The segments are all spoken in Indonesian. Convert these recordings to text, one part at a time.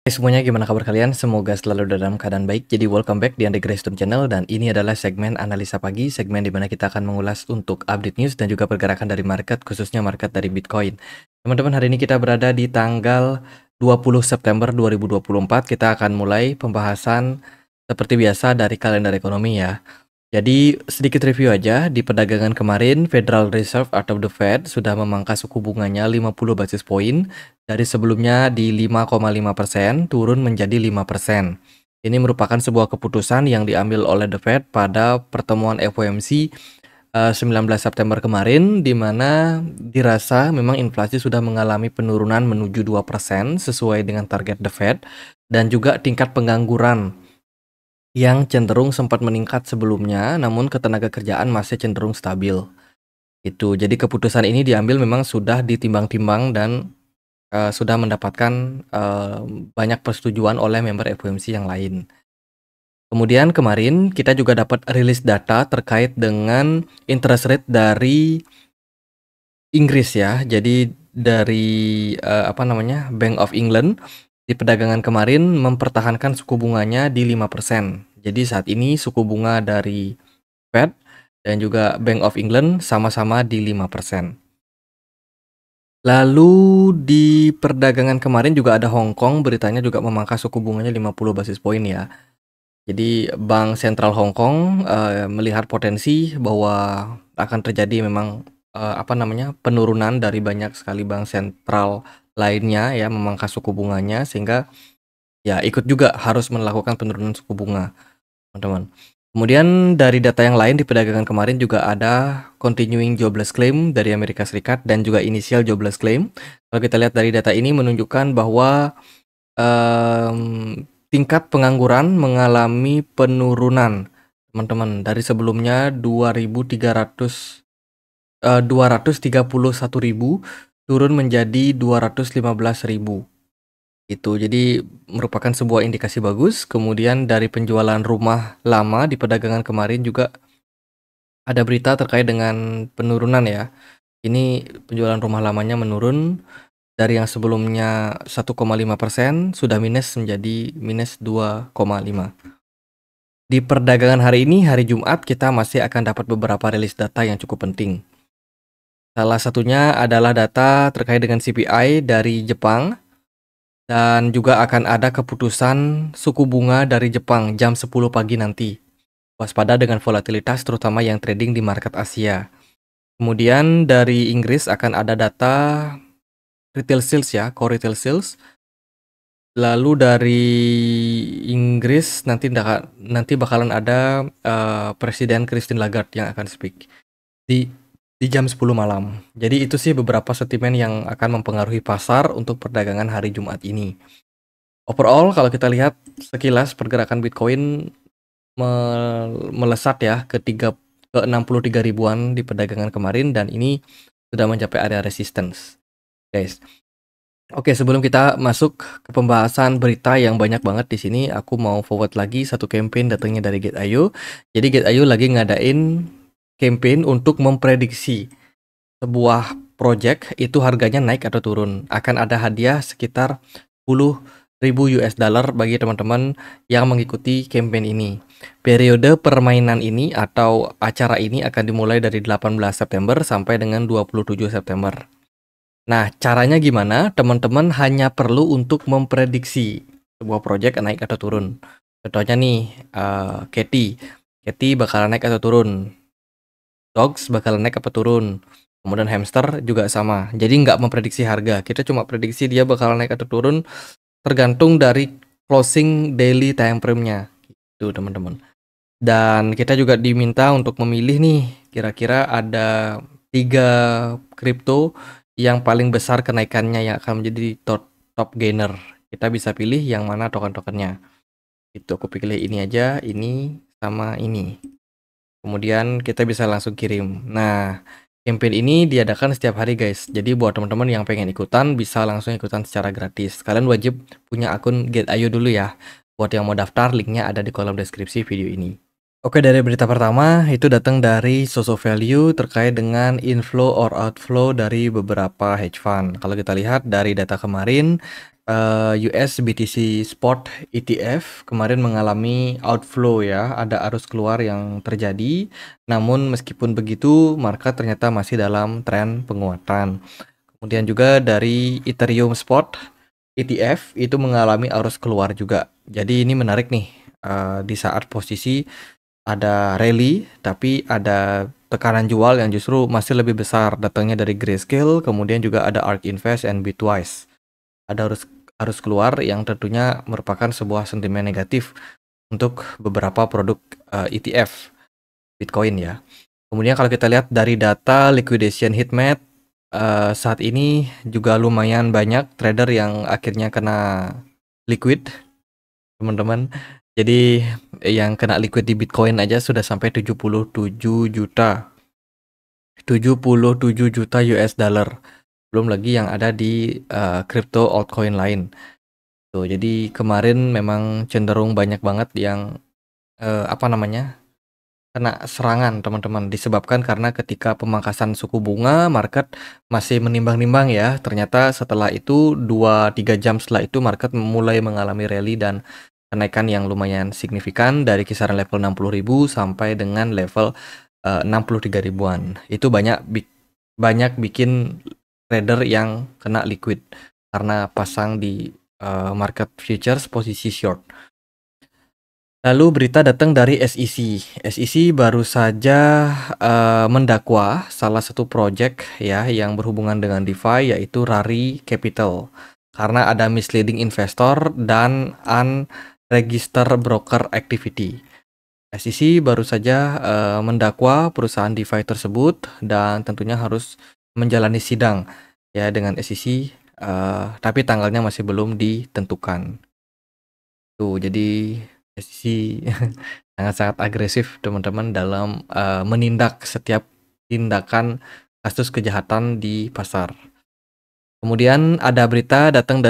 Hai semuanya, gimana kabar kalian? Semoga selalu dalam keadaan baik. Jadi welcome back di Andre Graystone Channel, dan ini adalah segmen analisa pagi, segmen di mana kita akan mengulas untuk update news dan juga pergerakan dari market, khususnya market dari Bitcoin. Teman-teman, hari ini kita berada di tanggal 20 September 2024. Kita akan mulai pembahasan seperti biasa dari kalender ekonomi ya. Jadi sedikit review aja, di perdagangan kemarin Federal Reserve atau The Fed sudah memangkas suku bunganya 50 basis poin dari sebelumnya di 5,5% turun menjadi 5%. Ini merupakan sebuah keputusan yang diambil oleh The Fed pada pertemuan FOMC 19 September kemarin, di mana dirasa memang inflasi sudah mengalami penurunan menuju 2% sesuai dengan target The Fed, dan juga tingkat pengangguran yang cenderung sempat meningkat sebelumnya, namun ketenaga kerjaan masih cenderung stabil. Itu. Jadi keputusan ini diambil memang sudah ditimbang-timbang dan sudah mendapatkan banyak persetujuan oleh member FOMC yang lain. Kemudian kemarin kita juga dapat rilis data terkait dengan interest rate dari Inggris ya. Jadi dari Bank of England di perdagangan kemarin mempertahankan suku bunganya di 5%. Jadi saat ini suku bunga dari Fed dan juga Bank of England sama-sama di 5%. Lalu di perdagangan kemarin juga ada Hong Kong, beritanya juga memangkas suku bunganya 50 basis poin ya. Jadi Bank Sentral Hong Kong melihat potensi bahwa akan terjadi memang penurunan dari banyak sekali bank sentral lainnya ya, memangkas suku bunganya, sehingga ya ikut juga harus melakukan penurunan suku bunga, teman-teman. Kemudian dari data yang lain di perdagangan kemarin juga ada continuing jobless claim dari Amerika Serikat dan juga initial jobless claim. Kalau kita lihat dari data ini menunjukkan bahwa tingkat pengangguran mengalami penurunan, teman-teman, dari sebelumnya 231.000 turun menjadi 215.000. Itu jadi merupakan sebuah indikasi bagus. Kemudian dari penjualan rumah lama di perdagangan kemarin juga ada berita terkait dengan penurunan ya. Ini penjualan rumah lamanya menurun dari yang sebelumnya 1,5% sudah minus menjadi minus 2,5. Di perdagangan hari ini, hari Jumat, kita masih akan dapat beberapa rilis data yang cukup penting. Salah satunya adalah data terkait dengan CPI dari Jepang. Dan juga akan ada keputusan suku bunga dari Jepang jam 10 pagi nanti. Waspada dengan volatilitas terutama yang trading di market Asia. Kemudian dari Inggris akan ada data retail sales ya, core retail sales. Lalu dari Inggris nanti bakalan ada Presiden Christine Lagarde yang akan speak di jam 10 malam. Jadi itu sih beberapa sentimen yang akan mempengaruhi pasar untuk perdagangan hari Jumat ini. Overall, kalau kita lihat sekilas pergerakan Bitcoin melesat ya ke 63 ribuan di perdagangan kemarin, dan ini sudah mencapai area resistance, guys. Oke, sebelum kita masuk ke pembahasan berita yang banyak banget di sini, aku mau forward lagi satu campaign datangnya dari Gate.io. Jadi Gate.io lagi ngadain campaign untuk memprediksi sebuah project itu harganya naik atau turun. Akan ada hadiah sekitar 10.000 US dollar bagi teman-teman yang mengikuti campaign ini. Periode permainan ini atau acara ini akan dimulai dari 18 September sampai dengan 27 September. Nah, caranya gimana? Teman-teman hanya perlu untuk memprediksi sebuah project naik atau turun. Contohnya nih, Katy bakal naik atau turun. Dogs bakal naik atau turun. Kemudian hamster juga sama. Jadi nggak memprediksi harga. Kita cuma prediksi dia bakal naik atau turun tergantung dari closing daily time frame-nya. Gitu, teman-teman. Dan kita juga diminta untuk memilih nih, kira-kira ada 3 kripto yang paling besar kenaikannya yang akan menjadi top gainer. Kita bisa pilih yang mana token-tokennya. Itu aku pilih ini aja, ini sama ini. Kemudian kita bisa langsung kirim. Nah, campaign ini diadakan setiap hari guys. Jadi buat teman-teman yang pengen ikutan bisa langsung ikutan secara gratis. Kalian wajib punya akun Gate.io dulu ya. Buat yang mau daftar, linknya ada di kolom deskripsi video ini. Oke, dari berita pertama itu datang dari Soso Value terkait dengan inflow or outflow dari beberapa hedge fund. Kalau kita lihat dari data kemarin, US BTC Spot ETF kemarin mengalami outflow ya, ada arus keluar yang terjadi. Namun meskipun begitu, market ternyata masih dalam tren penguatan. Kemudian juga dari Ethereum Spot ETF itu mengalami arus keluar juga. Jadi ini menarik nih, di saat posisi ada rally, tapi ada tekanan jual yang justru masih lebih besar datangnya dari Grayscale, kemudian juga ada ARK Invest and Bitwise. Ada arus keluar yang tentunya merupakan sebuah sentimen negatif untuk beberapa produk ETF Bitcoin ya. Kemudian kalau kita lihat dari data liquidation heatmap saat ini juga lumayan banyak trader yang akhirnya kena liquid, teman-teman. Jadi yang kena liquid di Bitcoin aja sudah sampai 77 juta. 77 juta US dollar. Belum lagi yang ada di crypto altcoin lain. Tuh, jadi kemarin memang cenderung banyak banget yang kena serangan teman-teman, disebabkan karena ketika pemangkasan suku bunga market masih menimbang-nimbang ya. Ternyata setelah itu 2-3 jam setelah itu market mulai mengalami rally dan kenaikan yang lumayan signifikan dari kisaran level 60.000 sampai dengan level 63 ribuan. Itu banyak bikin trader yang kena liquid karena pasang di market futures posisi short. Lalu berita datang dari SEC. SEC baru saja mendakwa salah satu project ya yang berhubungan dengan DeFi yaitu Rari Capital karena ada misleading investor dan unregistered broker activity. SEC baru saja mendakwa perusahaan DeFi tersebut dan tentunya harus menjalani sidang ya dengan SEC, tapi tanggalnya masih belum ditentukan. Tuh, jadi SEC sangat-sangat agresif teman-teman dalam menindak setiap tindakan kasus kejahatan di pasar. Kemudian ada berita datang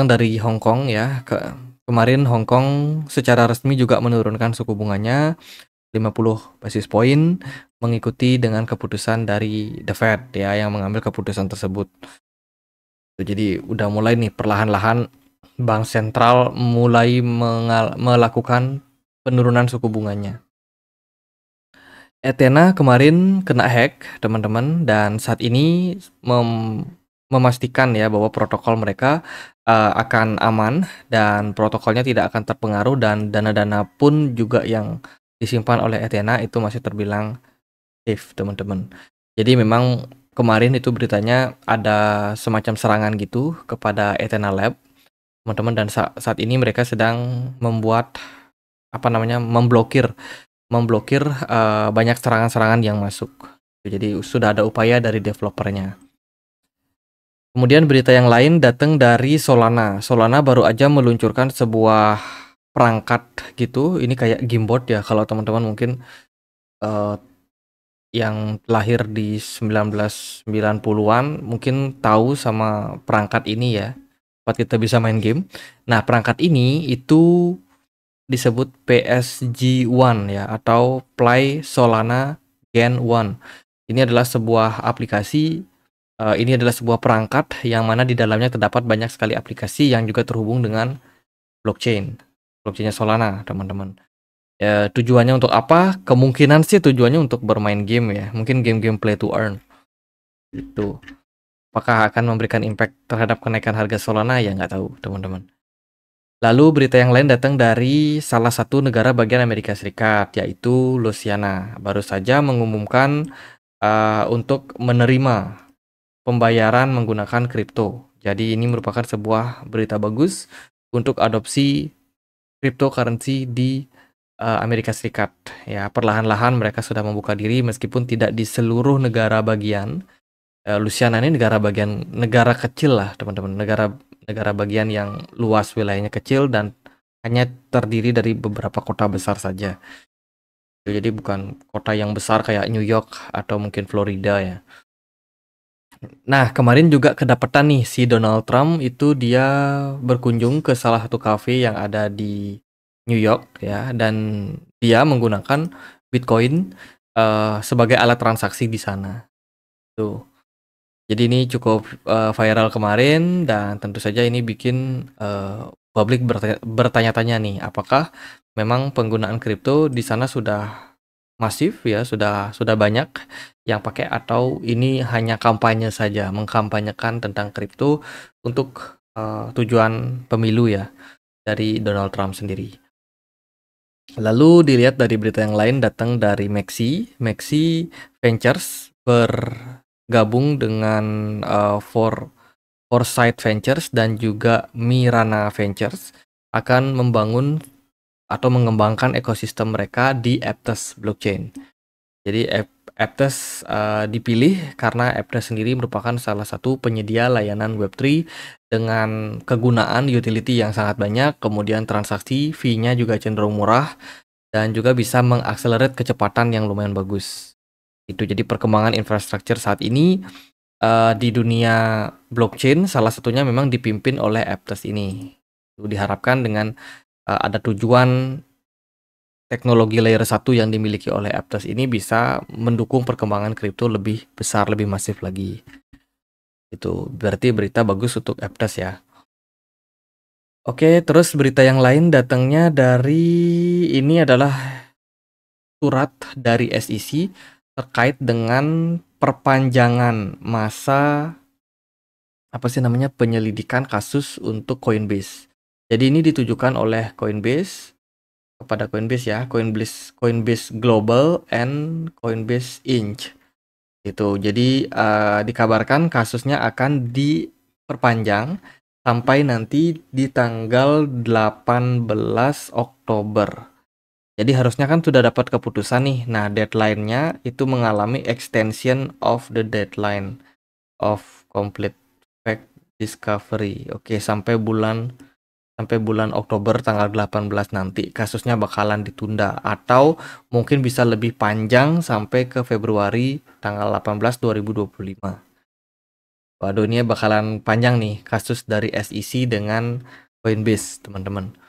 dari Hong Kong ya. Kemarin Hong Kong secara resmi juga menurunkan suku bunganya 50 basis point mengikuti dengan keputusan dari The Fed ya yang mengambil keputusan tersebut. Jadi udah mulai nih perlahan-lahan bank sentral mulai melakukan penurunan suku bunganya. Ethena kemarin kena hack, teman-teman, dan saat ini memastikan ya bahwa protokol mereka akan aman dan protokolnya tidak akan terpengaruh dan dana-dana pun juga yang disimpan oleh Ethena itu masih terbilang safe, teman-teman. Jadi memang kemarin itu beritanya ada semacam serangan gitu kepada Ethena Lab, teman-teman, dan saat ini mereka sedang membuat memblokir banyak serangan-serangan yang masuk. Jadi sudah ada upaya dari developernya. Kemudian berita yang lain datang dari Solana. Solana baru aja meluncurkan sebuah perangkat gitu. Ini kayak gamebot ya kalau teman-teman mungkin yang lahir di 1990-an mungkin tahu sama perangkat ini ya. Buat kita bisa main game. Nah, perangkat ini itu disebut PSG1 ya atau Play Solana Gen 1. Ini adalah sebuah aplikasi, ini adalah sebuah perangkat yang mana di dalamnya terdapat banyak sekali aplikasi yang juga terhubung dengan blockchainnya Solana, teman-teman. Ya, tujuannya untuk apa? Kemungkinan sih tujuannya untuk bermain game ya, mungkin game-game play to earn. Itu. Apakah akan memberikan impact terhadap kenaikan harga Solana? Ya nggak tahu, teman-teman. Lalu berita yang lain datang dari salah satu negara bagian Amerika Serikat, yaitu Louisiana. Baru saja mengumumkan untuk menerima pembayaran menggunakan kripto. Jadi ini merupakan sebuah berita bagus untuk adopsi cryptocurrency di Amerika Serikat. Ya, perlahan-lahan mereka sudah membuka diri meskipun tidak di seluruh negara bagian. Louisiana ini negara kecil lah, teman-teman. Negara bagian yang luas wilayahnya kecil dan hanya terdiri dari beberapa kota besar saja. Jadi bukan kota yang besar kayak New York atau mungkin Florida ya. Nah, kemarin juga kedapatan nih si Donald Trump itu dia berkunjung ke salah satu kafe yang ada di New York ya, dan dia menggunakan Bitcoin sebagai alat transaksi di sana. Tuh. Jadi ini cukup viral kemarin dan tentu saja ini bikin publik bertanya-tanya nih, apakah memang penggunaan kripto di sana sudah masif ya, sudah banyak yang pakai atau ini hanya kampanye saja, mengkampanyekan tentang kripto untuk tujuan pemilu ya dari Donald Trump sendiri. Lalu dilihat dari berita yang lain datang dari Maxi Ventures bergabung dengan Foresight Ventures dan juga Mirana Ventures akan membangun atau mengembangkan ekosistem mereka di Aptos blockchain. Jadi Aptos dipilih karena Aptos sendiri merupakan salah satu penyedia layanan Web3 dengan kegunaan utility yang sangat banyak, kemudian transaksi fee-nya juga cenderung murah, dan juga bisa mengakselerate kecepatan yang lumayan bagus. Itu jadi perkembangan infrastruktur saat ini di dunia blockchain salah satunya memang dipimpin oleh Aptos ini. Itu diharapkan dengan ada tujuan teknologi layer 1 yang dimiliki oleh Aptos ini bisa mendukung perkembangan kripto lebih besar, lebih masif lagi. Itu berarti berita bagus untuk Aptos ya. Oke, terus berita yang lain datangnya dari ini adalah surat dari SEC terkait dengan perpanjangan masa penyelidikan kasus untuk Coinbase. Jadi ini ditujukan oleh Coinbase kepada Coinbase ya, Coinbase Global and Coinbase Inc. Itu. Jadi dikabarkan kasusnya akan diperpanjang sampai nanti di tanggal 18 Oktober. Jadi harusnya kan sudah dapat keputusan nih. Nah, deadline-nya itu mengalami extension of the deadline of complete fact discovery. Oke, sampai bulan Oktober tanggal 18 nanti kasusnya bakalan ditunda atau mungkin bisa lebih panjang sampai ke Februari tanggal 18 2025. Waduh, ini bakalan panjang nih kasus dari SEC dengan Coinbase, teman-teman.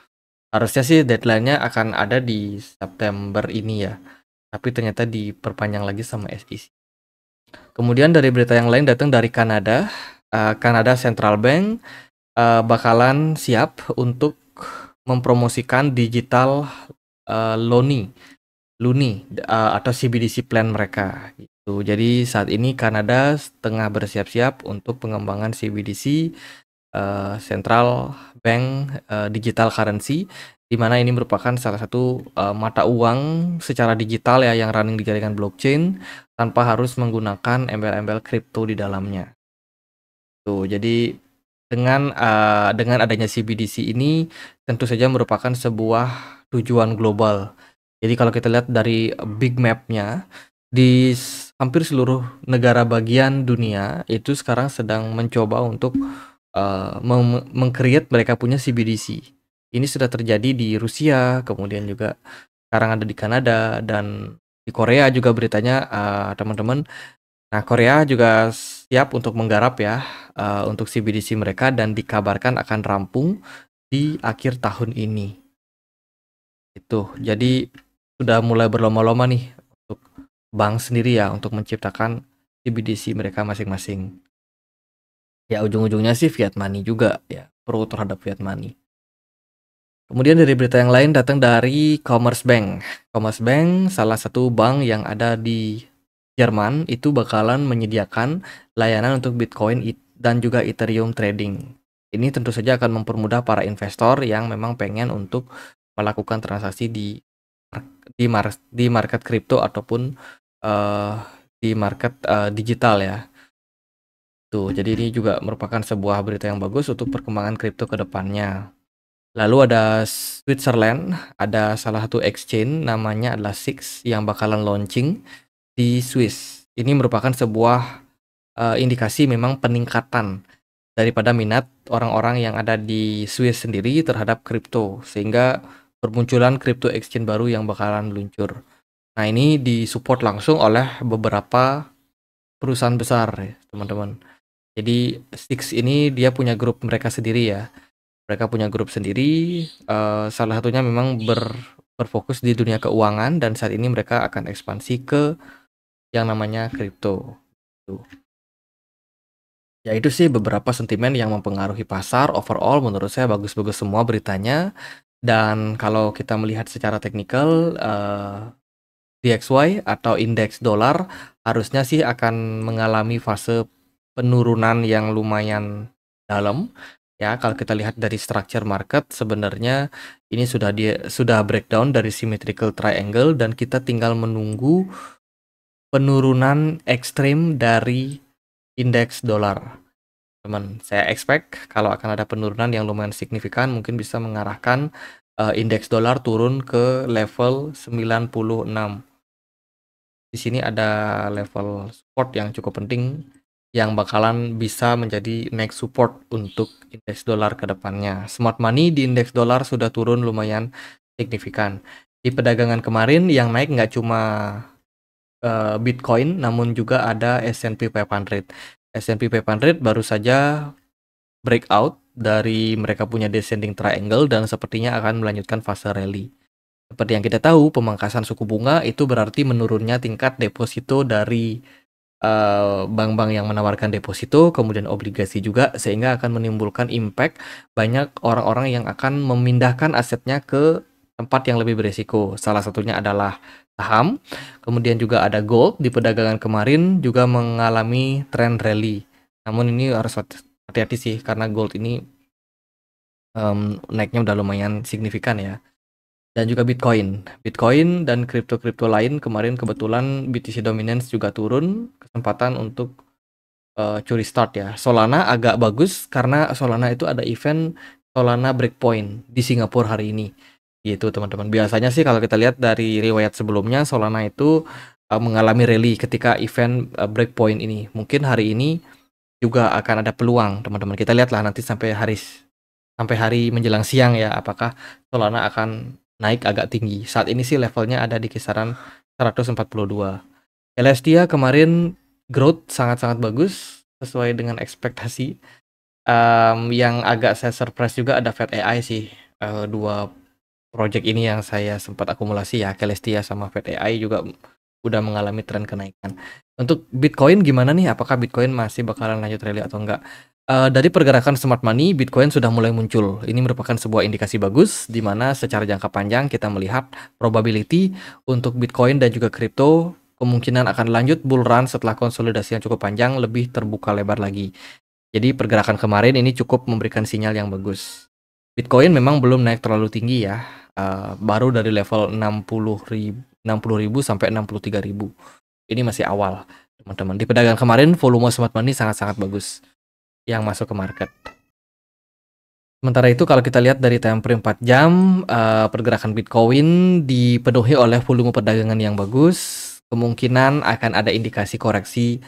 Harusnya sih deadline-nya akan ada di September ini ya. Tapi ternyata diperpanjang lagi sama SEC. Kemudian dari berita yang lain datang dari Kanada. Kanada Central Bank bakalan siap untuk mempromosikan digital Luni atau CBDC plan mereka gitu. Jadi saat ini Kanada tengah bersiap-siap untuk pengembangan CBDC Central Bank Digital Currency, di mana ini merupakan salah satu mata uang secara digital ya yang running di jaringan blockchain tanpa harus menggunakan embel-embel kripto di dalamnya. Tuh, jadi dengan adanya CBDC ini tentu saja merupakan sebuah tujuan global. Jadi kalau kita lihat dari big map-nya di hampir seluruh negara bagian dunia itu sekarang sedang mencoba untuk meng-create mereka punya CBDC. Ini sudah terjadi di Rusia, kemudian juga sekarang ada di Kanada dan di Korea juga beritanya teman-teman. Nah, Korea juga siap untuk menggarap ya untuk CBDC mereka dan dikabarkan akan rampung di akhir tahun ini. Itu. Jadi sudah mulai berlomba-lomba nih untuk bank sendiri ya untuk menciptakan CBDC mereka masing-masing. Ya ujung-ujungnya sih fiat money juga ya, pro terhadap fiat money. Kemudian dari berita yang lain datang dari Commerce Bank. Commerce Bank salah satu bank yang ada di Jerman itu bakalan menyediakan layanan untuk Bitcoin dan juga Ethereum trading. Ini tentu saja akan mempermudah para investor yang memang pengen untuk melakukan transaksi di market kripto ataupun di market digital ya. Tuh, jadi ini juga merupakan sebuah berita yang bagus untuk perkembangan kripto ke depannya. Lalu ada Switzerland, ada salah satu exchange namanya adalah SIX yang bakalan launching di Swiss. Ini merupakan sebuah indikasi memang peningkatan daripada minat orang-orang yang ada di Swiss sendiri terhadap kripto, sehingga bermunculan kripto exchange baru yang bakalan meluncur. Nah, ini disupport langsung oleh beberapa perusahaan besar ya, teman-teman. Jadi Six ini dia punya grup mereka sendiri ya. Mereka punya grup sendiri. Salah satunya memang berfokus di dunia keuangan dan saat ini mereka akan ekspansi ke yang namanya kripto. Ya itu sih beberapa sentimen yang mempengaruhi pasar. Overall menurut saya bagus-bagus semua beritanya. Dan kalau kita melihat secara teknikal, DXY atau indeks dolar harusnya sih akan mengalami fase penurunan yang lumayan dalam. Ya, kalau kita lihat dari structure market sebenarnya ini sudah breakdown dari symmetrical triangle dan kita tinggal menunggu penurunan ekstrim dari indeks dolar. Teman, saya expect kalau akan ada penurunan yang lumayan signifikan mungkin bisa mengarahkan indeks dolar turun ke level 96. Di sini ada level support yang cukup penting yang bakalan bisa menjadi next support untuk indeks dolar ke depannya. Smart money di indeks dolar sudah turun lumayan signifikan. Di perdagangan kemarin yang naik nggak cuma Bitcoin, namun juga ada S&P 500. S&P 500 baru saja breakout dari mereka punya descending triangle dan sepertinya akan melanjutkan fase rally. Seperti yang kita tahu, pemangkasan suku bunga itu berarti menurunnya tingkat deposito dari bank-bank yang menawarkan deposito, kemudian obligasi juga, sehingga akan menimbulkan impact banyak orang-orang yang akan memindahkan asetnya ke tempat yang lebih beresiko. Salah satunya adalah saham, kemudian juga ada gold di perdagangan kemarin juga mengalami tren rally. Namun ini harus hati-hati sih karena gold ini naiknya udah lumayan signifikan ya. Dan juga Bitcoin. Bitcoin dan kripto-kripto lain kemarin kebetulan BTC Dominance juga turun, kesempatan untuk curi start ya. Solana agak bagus karena Solana itu ada event Solana Breakpoint di Singapura hari ini. Gitu teman-teman. Biasanya sih kalau kita lihat dari riwayat sebelumnya Solana itu mengalami rally ketika event Breakpoint ini. Mungkin hari ini juga akan ada peluang teman-teman. Kita lihatlah nanti sampai hari menjelang siang ya, apakah Solana akan naik agak tinggi. Saat ini sih levelnya ada di kisaran 142. Celestia kemarin growth sangat-sangat bagus sesuai dengan ekspektasi. Yang agak saya surprise juga ada Fed AI sih. Dua project ini yang saya sempat akumulasi ya, Celestia sama Fed AI juga udah mengalami tren kenaikan. Untuk Bitcoin gimana nih? Apakah Bitcoin masih bakalan lanjut rally atau enggak? Dari pergerakan smart money, Bitcoin sudah mulai muncul. Ini merupakan sebuah indikasi bagus, di mana secara jangka panjang kita melihat probability untuk Bitcoin dan juga kripto kemungkinan akan lanjut bull run setelah konsolidasi yang cukup panjang lebih terbuka lebar lagi. Jadi pergerakan kemarin ini cukup memberikan sinyal yang bagus. Bitcoin memang belum naik terlalu tinggi ya, baru dari level 60.000 sampai 63.000. Ini masih awal, teman-teman. Di perdagangan kemarin volume smart money sangat-sangat bagus yang masuk ke market. Sementara itu kalau kita lihat dari time frame 4 jam, pergerakan Bitcoin dipenuhi oleh volume perdagangan yang bagus. Kemungkinan akan ada indikasi koreksi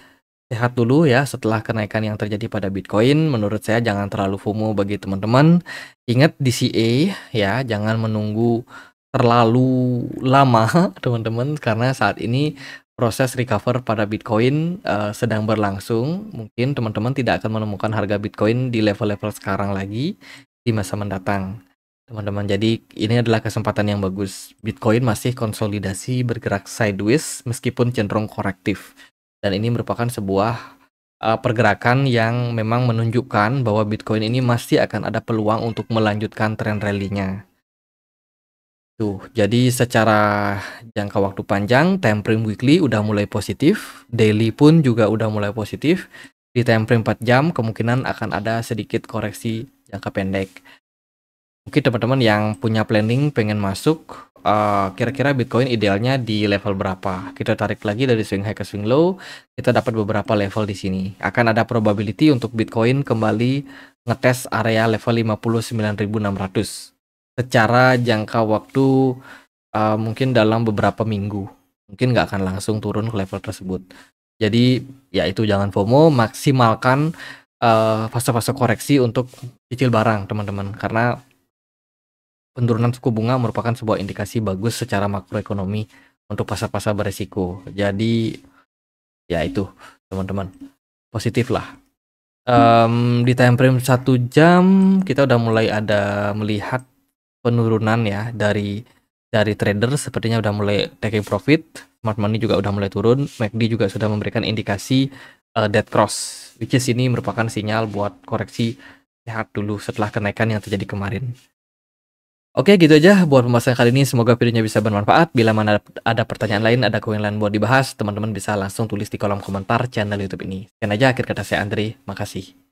sehat dulu ya setelah kenaikan yang terjadi pada Bitcoin. Menurut saya jangan terlalu FOMO bagi teman-teman. Ingat DCA ya, jangan menunggu terlalu lama teman-teman karena saat ini proses recover pada Bitcoin sedang berlangsung. Mungkin teman-teman tidak akan menemukan harga Bitcoin di level-level sekarang lagi di masa mendatang. Teman-teman, jadi ini adalah kesempatan yang bagus. Bitcoin masih konsolidasi bergerak sideways meskipun cenderung korektif. Dan ini merupakan sebuah pergerakan yang memang menunjukkan bahwa Bitcoin ini masih akan ada peluang untuk melanjutkan tren rally-nya. Tuh, jadi secara jangka waktu panjang, time frame weekly udah mulai positif, daily pun juga udah mulai positif. Di time frame 4 jam kemungkinan akan ada sedikit koreksi jangka pendek. Mungkin teman-teman yang punya planning pengen masuk, kira-kira Bitcoin idealnya di level berapa? Kita tarik lagi dari swing high ke swing low, kita dapat beberapa level di sini. Akan ada probability untuk Bitcoin kembali ngetes area level 59.600 secara jangka waktu mungkin dalam beberapa minggu. Mungkin nggak akan langsung turun ke level tersebut. Jadi ya itu jangan FOMO, maksimalkan fase-fase koreksi untuk cicil barang teman-teman. Karena penurunan suku bunga merupakan sebuah indikasi bagus secara makroekonomi untuk pasar-pasar beresiko. Jadi ya itu teman-teman, positif lah. Di time frame 1 jam kita udah mulai ada melihat penurunan ya dari trader, sepertinya udah mulai taking profit. Smart money juga udah mulai turun. MACD juga sudah memberikan indikasi dead cross, which is ini merupakan sinyal buat koreksi sehat dulu setelah kenaikan yang terjadi kemarin. Oke, gitu aja buat pembahasan kali ini. Semoga videonya bisa bermanfaat. Bila mana ada pertanyaan lain, ada koin lain buat dibahas, teman-teman bisa langsung tulis di kolom komentar channel YouTube ini. Sekian aja akhir kata saya Andre. Makasih.